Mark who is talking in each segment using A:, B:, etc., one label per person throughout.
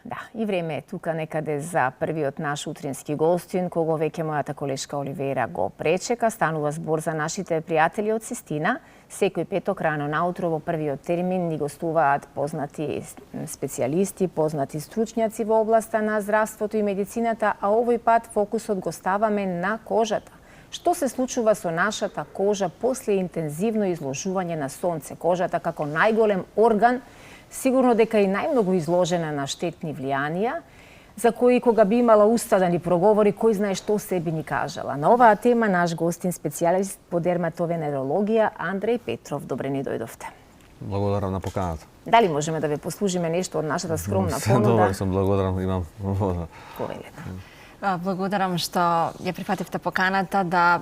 A: Да, и време е тука некаде за првиот наш утрински гостин, кого веќе мојата колешка Оливера го пречека. Станува збор за нашите пријатели од Систина. Секој петок рано наутро во првиот термин ни гостуваат познати специјалисти, познати стручњаци во областа на здравството и медицината, а овој пат фокусот го ставаме на кожата. Што се случува со нашата кожа после интензивно изложување на сонце? Кожата како најголем орган сигурно дека и најмногу изложена на штетни влијанија, за кои кога би имала уста да ни проговори, кој знае што се би ни кажала. На оваа тема наш гостин специјалист по дерматовенерологија Андреј Петров. Добре ни дојдовте.
B: Благодарам на поканата.
A: Дали можеме да ве послужиме нешто од нашата скромна понуда?
B: Добро сум, благодарам, имам вода.
C: Благодарам што ја прифативте поканата да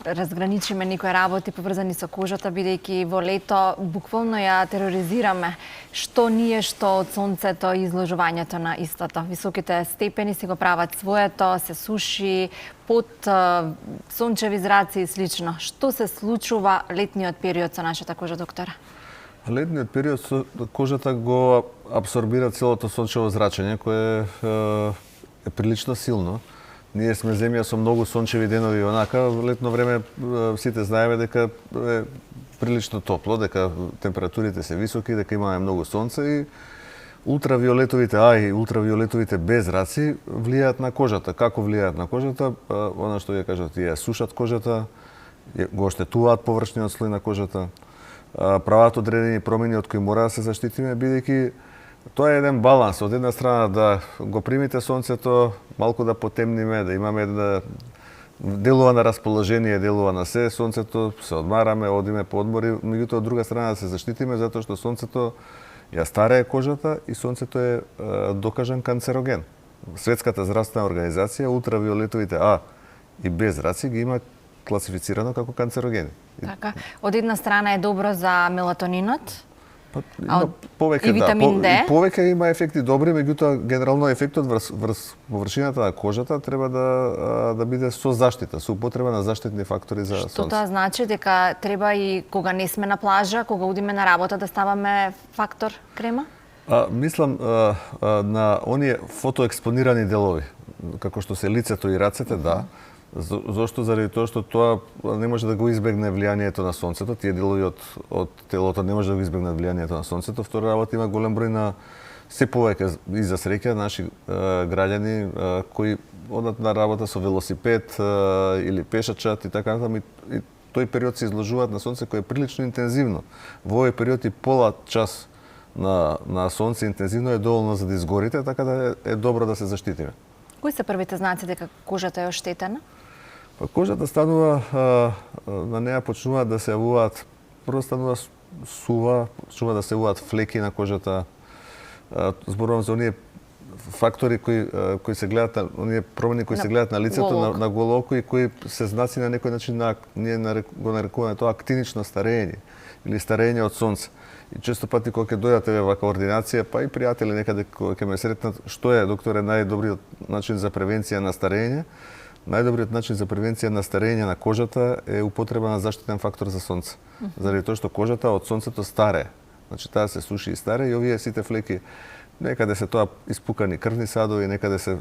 C: разграничиме некои работи поврзани со кожата, бидејќи во лето буквално ја тероризираме што ние, што од сонцето и изложувањето на истото. Високите степени си го прават своето, се суши, под сончеви зраци и слично. Што се случува летниот период со нашата кожа, доктора?
B: Летниот период кожата го абсорбира целото сончево зрачење, кое е прилично силно. Ние сме земја со многу сончеви денови, онака летно време сите знаеме дека е прилично топло, дека температурите се високи, дека имаме многу сонце и ултравиолетовите А и ултравиолетовите Б зраци влијаат на кожата. Како влијаат на кожата? Она што ја кажат, ја сушат кожата, го оштетуваат површниот слој на кожата, прават одредени промени од кои мора да се заштитиме, бидејќи тоа е еден баланс. Од една страна да го примите сонцето, малку да потемниме, да имаме една делува на расположение, делува на се, сонцето, се одмараме, одиме по одмори, меѓутоа од друга страна да се заштитиме затоа што сонцето ја старее кожата и сонцето е докажан канцероген. Светската здравствена организација ултравиолетовите А и Б зраци ги има класифицирано како канцерогени.
C: Така, од една страна е добро за мелатонинот,
B: повеќе,
C: и витамин Д.
B: Повеќе има ефекти добри, меѓутоа генерално ефектот врз површината на кожата треба да биде со заштита, со употреба на заштитни фактори за сонце.
C: Што тоа значи дека треба и кога не сме на плажа, кога одиме на работа да ставаме фактор крема?
B: Мислам на оние фотоекспонирани делови, како што се лицето и рацете, да. Зошто? Заради тоа што тоа не може да го избегне влијанието на сонцето, тие делови од телото не може да го избегнат влијанието на сонцето. Втора работа, има голем број на се повеќе и за среќа наши граѓани кои одат на работа со велосипед или пешачат и така натаму, и тој период се изложуваат на сонце кој е прилично интензивно. Во овој период и пола час на сонце интензивно е доволно за да изгорите, така да е добро да се заштитиме.
C: Кои се првите знаци дека кожата е оштетена?
B: Кожата станува, на неа почнуваат да се јавуваат, прво станува сува, почнува да се јавуваат флеки на кожата. Зборувам за оние фактори кои се гледат, оние промени кои се гледат на лицето, на голо око и кои се знаци на некој начин ние го нарекуваме тоа актинично старење или старење од сонце. И често пати кога ќе дојдат вака ординација, па и пријатели некаде кога ќе ме сретнат, што е, докторе, најдобриот начин за превенција на старење? Најдобриот начин за превенција на старење на кожата е употреба на заштитен фактор за сонце. Заради тоа што кожата од сонцето старее. Значи таа се суши и старее и овие сите флеки, некаде се тоа испукани крвни садови, некаде се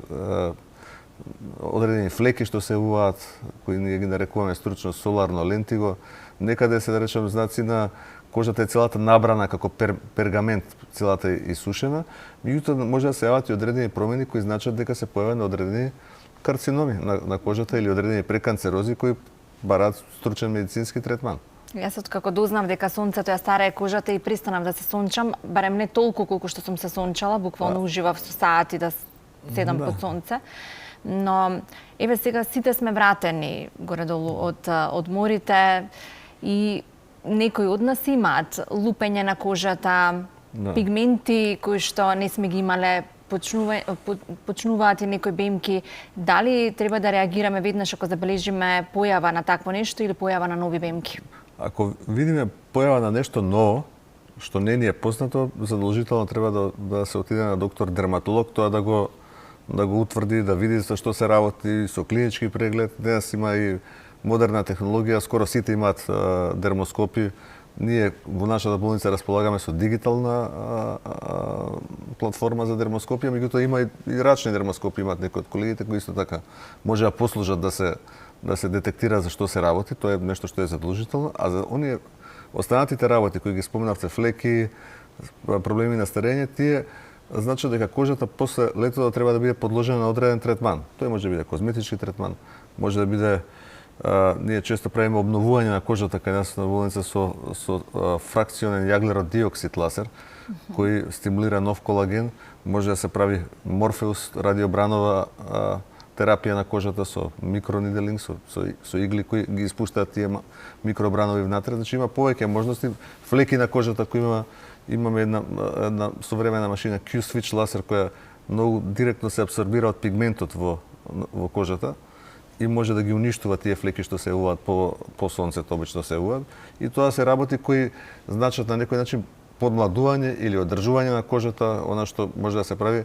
B: одредени флеки што се јавуваат, кои ние ги нарекуваме стручно соларно лентиго, некаде се, да речем, знаци на кожата е целата набрана како пергамент, целата е исушена, меѓутоа може да се јават и одредени промени кои значат дека се појавени одредени карциноми на кожата или одредени преканцерози кои бараат стручен медицински третман.
C: Јас откако дознав дека сонцето ја старае кожата и пристанав да се сончам, барем не толку колку што сум се сончала, буквално уживав со сати да седам под сонце. Но еве сега сите сме вратени горе-долу од морите и некои од нас имаат лупење на кожата, пигменти кои што не сме ги имале, почнуваат и некои бемки. Дали треба да реагираме веднаш ако забележиме појава на такво нешто или појава на нови бемки?
B: Ако видиме појава на нешто ново, што не ни е познато, задолжително треба да се отиде на доктор дерматолог, тоа да го утврди, да види за што се работи со клинички преглед. Денес има и модерна технологија, скоро сите имаат дермоскопи, Ние во нашата болница располагаме со дигитална платформа за дермоскопија, меѓутоа има и рачни дермоскопи, имаат некои од колегите кои исто така може да послужат да се детектира за што се работи, тоа е нешто што е задолжително, а за оние останатите работи кои ги спомнавте, флеки, проблеми на старење, тие значи дека кожата после летото треба да биде подложена на одреден третман. Тој може да биде козметички третман, може да биде ние често правиме обновување на кожата кај нас на болница со фракционен јаглерод диоксид лазер, кој стимулира нов колаген, може да се прави Морфеус радиобранова терапија на кожата со микрониделинг, со игли кои ги испуштаат тие микробранови внатре, значи има повеќе можности, флеки на кожата кои имаме една современа машина Q-Switch лазер која многу директно се абсорбира од пигментот во кожата и може да ги уништува тие флеки што се јавуваат по сонцето, обично се јавуваат, и тоа се работи кои значат на некој начин подмладување или одржување на кожата, она што може да се прави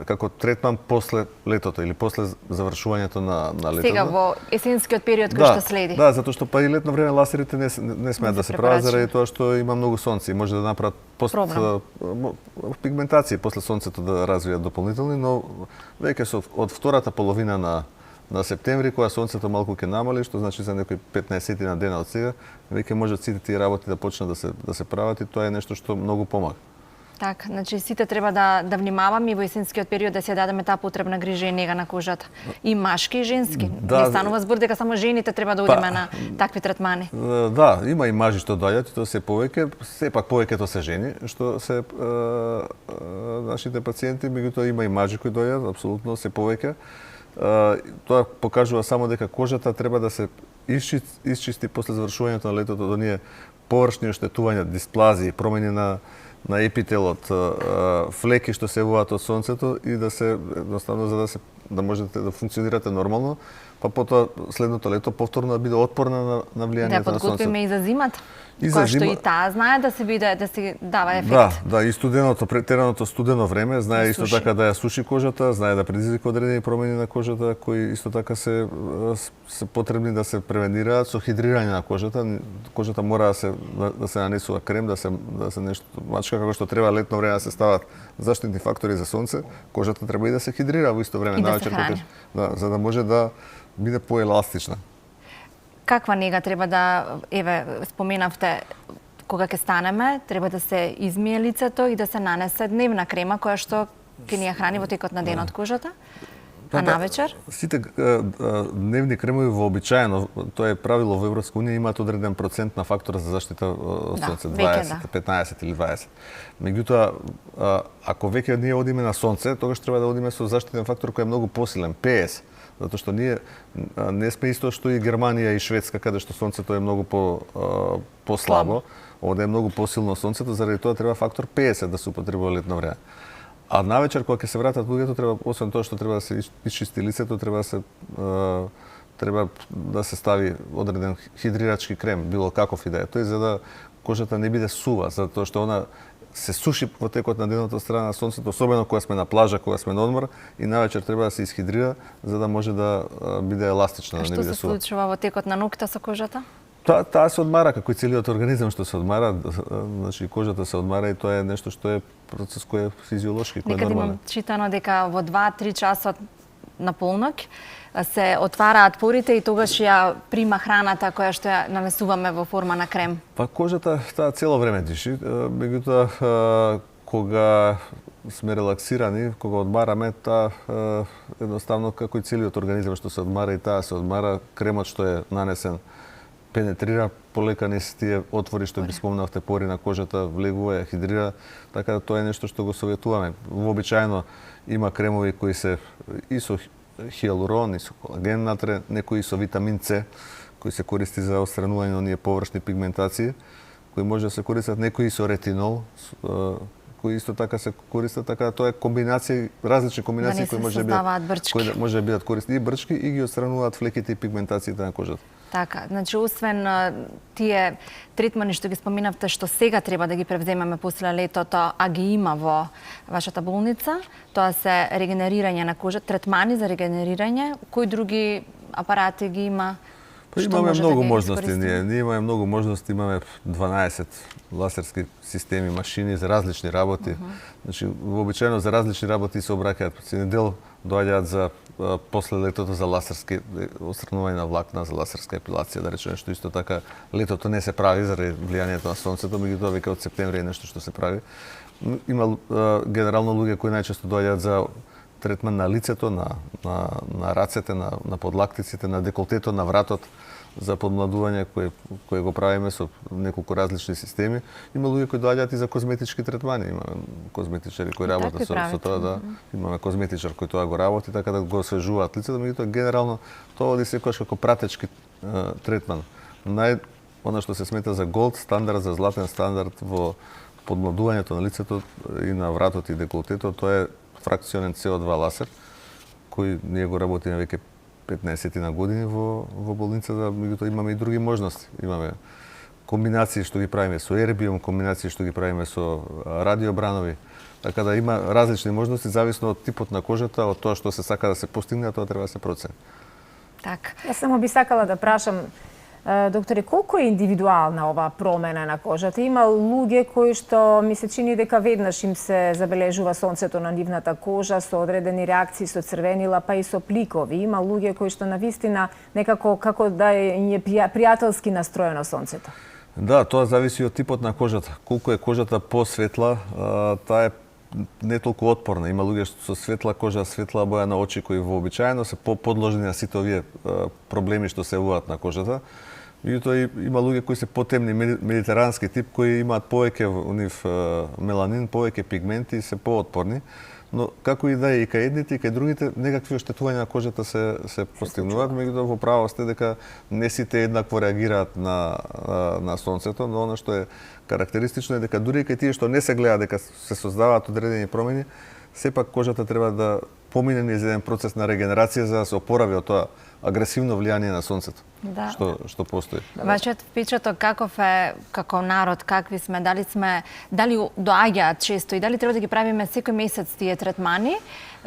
B: како третман после летото или после завршувањето на летото.
C: Сега во есенскиот период кој што следи.
B: Да, затоа што па и летно време ласерите не смеат да се прават заради тоа што има многу сонце и може да направат пигментација после сонцето да развијат дополнителни, но веќе од втората половина на септември, кога сонцето малку ќе намали, што значи за некои 15 на дена од сега, веќе можат сите тие работи да почнат да се прават и тоа е нешто што многу помага.
C: Така, значи сите треба да внимаваме и во есенскиот период да се дадеме таа потребна грижа и нега на кожата. И машки и женски.
B: Да,
C: не станува збор дека само жените треба да одиме на такви третмани.
B: Да, има и мажи што доаѓаат, и тоа се повеќе, сепак повеќето се жени, што се нашите пациенти, меѓутоа има и мажи кои доаѓаат, апсолутно се повеќе. Тоа покажува само дека кожата треба да се исчисти после завршувањето на летото од оние површни оштетувања, дисплазии, промени на епителот, флеки што се јавуваат од сонцето и да се едноставно за да можете да функционирате нормално, па потоа следното лето повторно да биде отпорна на влијанието на сонцето.
C: Да подготвиме и за зимата. Која што и таа знае да се дава ефект.
B: Да, и претераното студено време знае исто така да ја суши кожата, знае да предизвика одредени промени на кожата кои исто така се потребни да се превенираат со хидрирање на кожата. Кожата мора да се нанесува крем, да се нешто мачка како што треба летно време да се стават заштитни фактори за сонце, кожата треба и да се хидрира во исто време навечер, за да може да биде поеластична.
C: Каква нега треба да, споменавте, кога ќе станеме, треба да се измие лицето и да се нанесе дневна крема која што ќе ни ја храни во текот на денот кожата, а навечер?
B: Сите дневни кремови вообичаено, тоа е правило во Европска унија, имаат одреден процент на фактора за заштита од сонце, 20, 15 или 20. Меѓутоа, ако веќе ние одиме на сонце, тогаш треба да одиме со заштитен фактор кој е многу посилен, 50. Затоа што ние не сме исто што и Германија и Шведска, каде што сонцето е многу послабо. Овде е многу посилно сонцето, заради тоа треба фактор 50 да се употребува летно време. А навечер кога ќе се вратат луѓето, треба освен тоа што треба да се исчисти лицето, треба да се стави одреден хидрирачки крем, било каков и да е тој, за да кожата не биде сува, затоа што она се суши во текот на денот од страна на сонцето, особено кога сме на плажа, кога сме на одмор, и навечер треба да се исхидрира за да може да биде еластична, да не биде сува.
C: Што се случува во текот на ноќта со кожата?
B: Таа се одмара, како и целиот организам што се одмара, значи кожата се одмара и тоа е нешто што е процес кој е физиолошки, кој е нормален.
C: Некаде имам читано дека во 2-3 часот на полноќ се отвараат порите и тогаш ја прима храната која што ја нанесуваме во форма на крем.
B: Па кожата таа цело време диши, меѓутоа кога сме релаксирани, кога одмараме, таа едноставно како и целиот организам што се одмара и таа се одмара, кремот што е нанесен пенетрира полека низ тие отвори што ги спомнавте, пори на кожата, влегува, ја хидрира, така да тоа е нешто што го советуваме. Вообичаено има кремови кои се и со хиалурон, и со колаген натре, некои со витамин С, кои се користи за отстранување на оние површни пигментации, кои може да се користат, некои со ретинол, кои исто така се користат, така тоа е комбинација, различни комбинации кои може да бидат корисни и брчки и ги отстрануваат флеките и пигментациите на кожата.
C: Така, значи освен тие третмани што ги споминавте што сега треба да ги превземеме после летото, а ги има во вашата болница, тоа се регенерирање на кожа, третмани за регенерирање, кои други апарати ги има?
B: Имаме
C: може
B: многу
C: да ги
B: можности,
C: искористиме?
B: ние имаме многу можности, имаме 12 лазерски системи, машини за различни работи. Значи, вообичаено за различни работи се обраќаат. Сине дел доаѓаат за после летото за лазерски отстранување на влакна, за лазерска епилација, да речеме, што исто така летото не се прави заради влијанието на сонцето, меѓутоа веќе од септември е нешто што се прави. Има генерално луѓе кои најчесто доаѓаат за третман на лицето, на рацете, на подлактиците, на деколтето, на вратот, за подмладување кое го правиме со неколку различни системи. Има луѓе кои доаѓаат и за козметички третмани. Имаме козметичари кои работат со тоа, да. Имаме козметичар кој тоа го работи, така да го освежуваат лицето, меѓутоа генерално тоа оди секогаш како пратечки третман. Она што се смета за голд стандард, за златен стандард во подмладувањето на лицето и на вратот и деколтето, тоа е фракционен CO2 лазер, кој ние го работиме веќе 15 на години во болницата, меѓутоа имаме и други можности. Имаме комбинации што ги правиме со ербиум, комбинации што ги правиме со радиобранови. Така да има различни можности, зависно од типот на кожата, од тоа што се сака да се постигне, тоа треба да се процени.
C: Так.
A: Јас само би сакала да прашам, докторе, колку е индивидуална оваа промена на кожата? Има луѓе кои што ми се чини дека веднаш им се забележува сонцето на нивната кожа со одредени реакции, со црвенила, па и со пликови. Има луѓе кои што навистина некако како да е пријателски настроено сонцето.
B: Да, тоа зависи од типот на кожата. Колку е кожата посветла, таа е не толку отпорна. Има луѓе со светла кожа, светла боја на очи кои вообичаено се подложени на сите овие проблеми што се јавуваат на кожата. Меѓутоа има луѓе кои се потемни, медитерански тип, кои имаат повеќе нив меланин, повеќе пигменти и се поотпорни. Но како и да е, и кај едните и кај другите, некакви оштетувања на кожата се постигнуваат, меѓутоа во право сте дека не сите еднакво реагираат на сонцето, но она што е карактеристично е дека дури и кај тие што не се гледа дека се создаваат одредени промени, сепак кожата треба да помине низ еден процес на регенерација за да се опорави од тоа агресивно влијание на сонцето,
C: да.
B: што постои.
C: Вашиот впечаток каков е како народ, какви сме, дали доаѓаат често и дали треба да ги правиме секој месец тие третмани,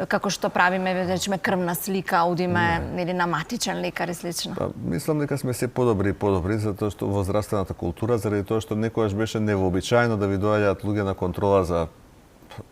C: како што правиме, речеме, крвна слика, одиме или на матичен лекар и слично?
B: Мислам дека сме се подобри и подобри, затоа што во здравствената култура, заради тоа што некогаш беше невообичаено да ви доаѓаат луѓе на контрола за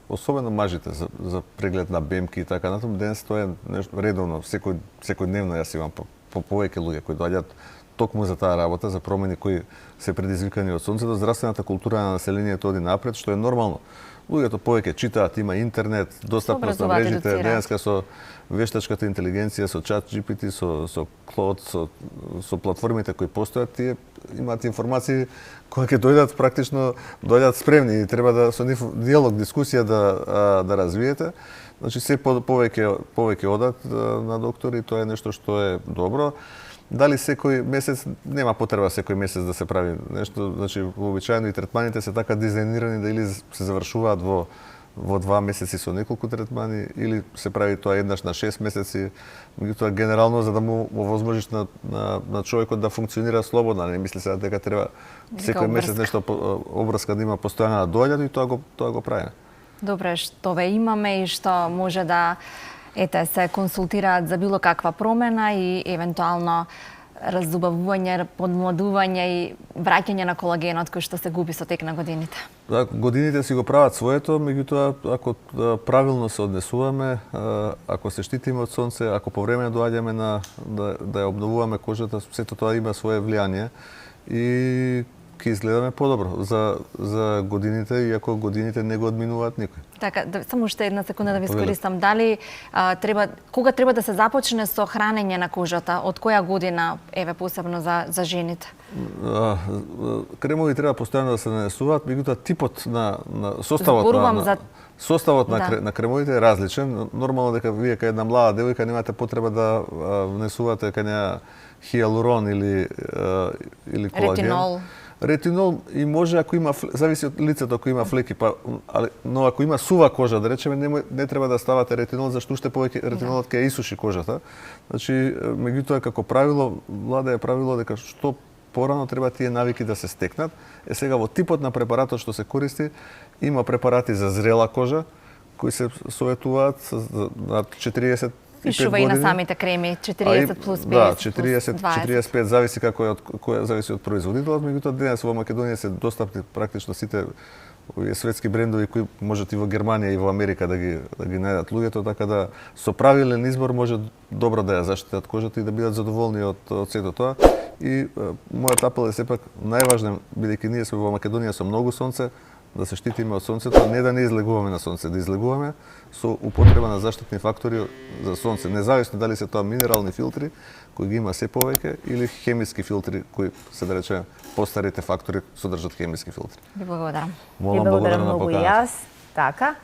B: особено мажите за преглед на бемки и така натаму. Денес тоа е нешто редовно, секојдневно јас имам по повеќе луѓе кои доаѓаат токму за таа работа, за промени кои се предизвикани од сонцето. Здравствената култура на населението оди напред, што е нормално. Луѓето повеќе читаат, има интернет, достапност на мрежите, денеска со вештачката интелигенција, со ChatGPT, со Claude, со платформите кои постојат, тие имаат информации кои ќе дојдат практично спремни и треба да со нив диалог, дискусија да развиете. Значи се повеќе одат на доктори, тоа е нешто што е добро. Дали секој месец, нема потреба секој месец да се прави нешто, значи вообичаено и третманите се така дизајнирани да или се завршуваат во 2 месеци со неколку третмани, или се прави тоа еднаш на 6 месеци. Меѓутоа генерално за да му овозможиш на човекот да функционира слободно, не мисли се дека треба секој месец нешто обврска да има постојано да доаѓа и тоа го правиме.
C: Добре, што ве имаме и што може да се консултираат за било каква промена и евентуално раздубавување, подмладување и враќање на колагенот кој што се губи со тек на годините.
B: Да, годините си го прават своето, меѓутоа ако правилно се однесуваме, ако се штитиме од сонце, ако по време доаѓаме да ја обновуваме кожата, сето тоа има свое влијание и ќе изгледаме подобро за годините, иако годините не го одминуваат никој.
C: Така, само уште една секунда да ви искористам. Дали кога треба да се започне со хранење на кожата? Од која година, посебно за жените?
B: Кремови треба постојано да се нанесуваат, меѓутоа типот на составот на кремовите е различен. Нормално дека вие кај една млада девојка немате потреба да внесувате кај неа хиалурон или колаген. Ретинол и може ако има, зависи од лицето, ако има флеки, но ако има сува кожа, да речеме, не треба да ставате ретинол, зашто уште повеќе ретинолот ќе исуши кожата. Значи, меѓутоа како правило, влада е правило дека што порано треба тие навики да се стекнат. Сега во типот на препаратот што се користи, има препарати за зрела кожа кои се советуваат над 40
C: Пишува и на самите креми 40 плюс 50
B: Да,
C: плюс 20.
B: 40-45 зависи како е која зависи од производителот, меѓутоа денес во Македонија се достапни практично сите овие светски брендови кои можат и во Германија и во Америка да ги најдат луѓето, така да со правилен избор може добро да ја заштитат кожата и да бидат задоволни од сето тоа. И мојот апел е сепак најважен, бидејќи ние сме во Македонија со многу сонце, да се штитиме од сонцето, не да не излегуваме на сонце, да излегуваме со употреба на заштитни фактори за сонце, независно дали се тоа минерални филтри кои ги има се повеќе или хемиски филтри кои се да речеме постарите фактори содржат хемиски филтри.
C: Ви благодарам.
B: Молам,
A: Ви благодарам
B: на
A: многу и
B: поканата.
A: јас. Така.